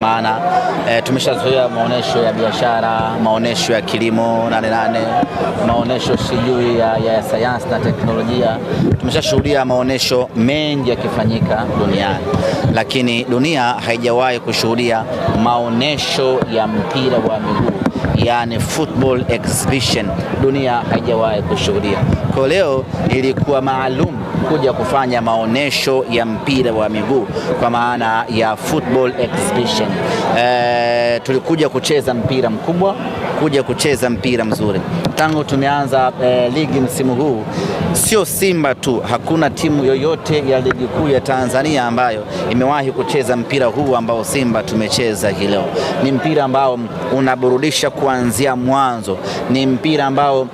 Maana tumeshazoea maonesho ya biashara, maonesho ya kilimo 88, maonesho sijui ya sayansi na teknolojia. Tumeshashuhudia maonesho mengi yakifanyika duniani, lakini dunia haijawahi kushuhudia maonesho ya mpira wa miguu, yani football exhibition. Dunia haijawahi kushuhudia. Kwa leo ilikuwa maalum kuja kufanya maonesho ya mpira wa miguu kwa maana ya football exhibition. Tulikuja kucheza mpira mkubwa, kuja kucheza mpira mzuri. Tangu tumeanza ligi msimu huu, sio Simba tu, hakuna timu yoyote ya ligi kuu ya Tanzania ambayo imewahi kucheza mpira huu ambao Simba tumecheza hii leo. Ni mpira ambao unaburudisha kuanzia mwanzo. Ni mpira ambao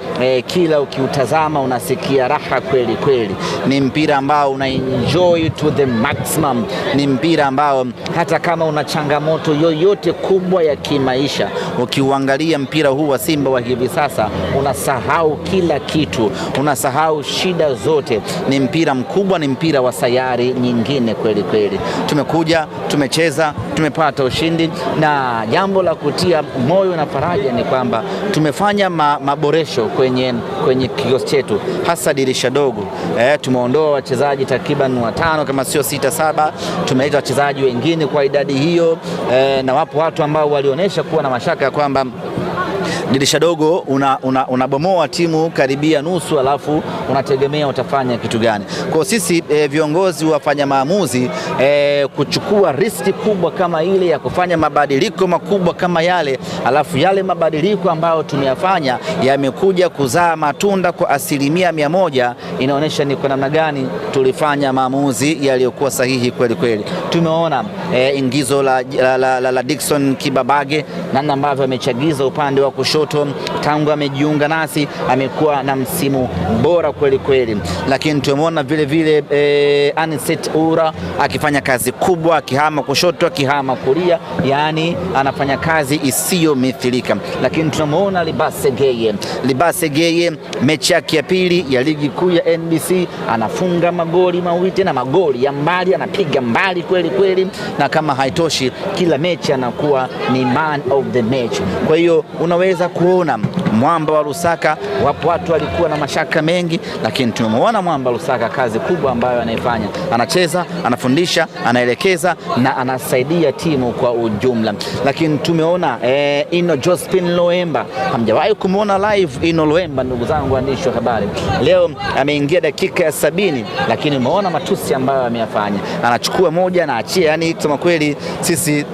kila ukiutazama unasikia raha kweli kweli. Ni mpira ambao una enjoy to the maximum. Ni mpira ambao hata kama una changamoto yoyote kubwa ya kimaisha, ukiuangalia mpira huu wa Simba wa hivi sasa, unasahau kila kitu, unasahau shida zote. Ni mpira mkubwa, ni mpira wa sayari nyingine kweli kweli. Tumekuja, tumecheza, tumepata ushindi, na jambo la kutia moyo na faraja ni kwamba tumefanya maboresho kwenye kikosi chetu, hasa dirisha dogo. Tumeondoa wachezaji takriban 5 kama sio 6 7. Tumeleta wachezaji wengine kwa idadi hiyo, na wapo watu ambao walionyesha kuwa na mashaka ya kwamba dirisha dogo unabomoa timu karibia nusu, alafu unategemea utafanya kitu gani. Kwa sisi viongozi wafanya maamuzi kuchukua riski kubwa kama ile ya kufanya mabadiliko makubwa kama yale, alafu yale mabadiliko ambayo tumeyafanya yamekuja kuzaa matunda kwa 100%, inaonyesha ni kwa namna gani tulifanya maamuzi yaliyokuwa sahihi kweli kweli. Tumeona ingizo la Dickson Kibabage, namna ambavyo amechagiza upande wa kushoto. Tangu amejiunga nasi amekuwa na msimu bora kweli kweli, lakini tumeona vile vile Aniset Ura akifanya kazi kubwa, akihama kushoto, akihama kulia, yani anafanya kazi isiyomithilika. Lakini tunamuona Libase Geye mechi yake ya pili ya ligi kuu ya NBC anafunga magoli mawili na magoli ya mbali, anapiga mbali kweli kweli, na kama haitoshi kila mechi anakuwa ni man of the match. Kwa hiyo unaweza kuona mwamba wa Lusaka, wapo watu walikuwa na mashaka mengi, lakini tumemuona mwamba wa Lusaka kazi kubwa ambayo anaifanya. Anacheza, anafundisha, anaelekeza na anasaidia timu kwa ujumla. Lakini tumeona Ino Josephine Loemba. Hamjawahi kumuona live Ino Loemba, ndugu zangu waandishi wa habari. Leo ameingia dakika ya 70, lakini umeona matusi ambayo ameyafanya. Anachukua moja na achia, yani kusema kweli sisi